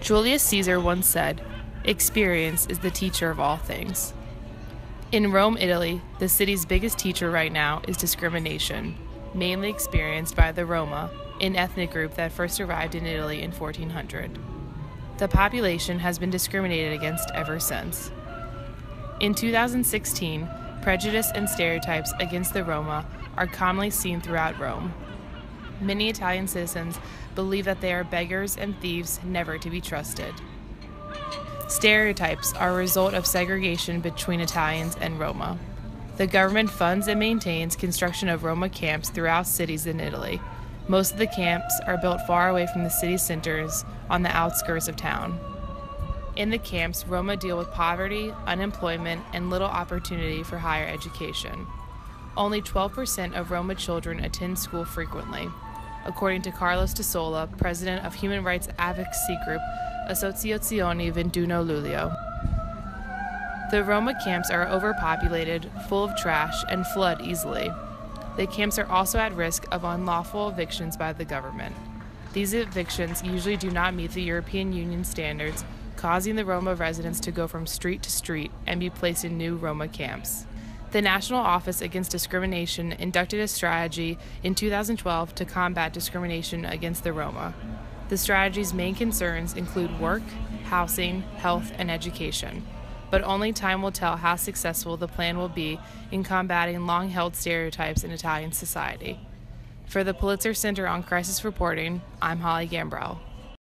Julius Caesar once said, "Experience is the teacher of all things." In Rome, Italy, the city's biggest teacher right now is discrimination, mainly experienced by the Roma, an ethnic group that first arrived in Italy in 1400. The population has been discriminated against ever since. In 2016, prejudice and stereotypes against the Roma are commonly seen throughout Rome. Many Italian citizens believe that they are beggars and thieves never to be trusted. Stereotypes are a result of segregation between Italians and Roma. The government funds and maintains construction of Roma camps throughout cities in Italy. Most of the camps are built far away from the city centers on the outskirts of town. In the camps, Roma deal with poverty, unemployment, and little opportunity for higher education. Only 12% of Roma children attend school frequently, according to Carlos De Sola, president of human rights advocacy group Associazione 21 Luglio. The Roma camps are overpopulated, full of trash, and flood easily. The camps are also at risk of unlawful evictions by the government. These evictions usually do not meet the European Union standards, causing the Roma residents to go from street to street and be placed in new Roma camps. The National Office Against Discrimination inducted a strategy in 2012 to combat discrimination against the Roma. The strategy's main concerns include work, housing, health, and education. But only time will tell how successful the plan will be in combating long-held stereotypes in Italian society. For the Pulitzer Center on Crisis Reporting, I'm Holly Gambrell.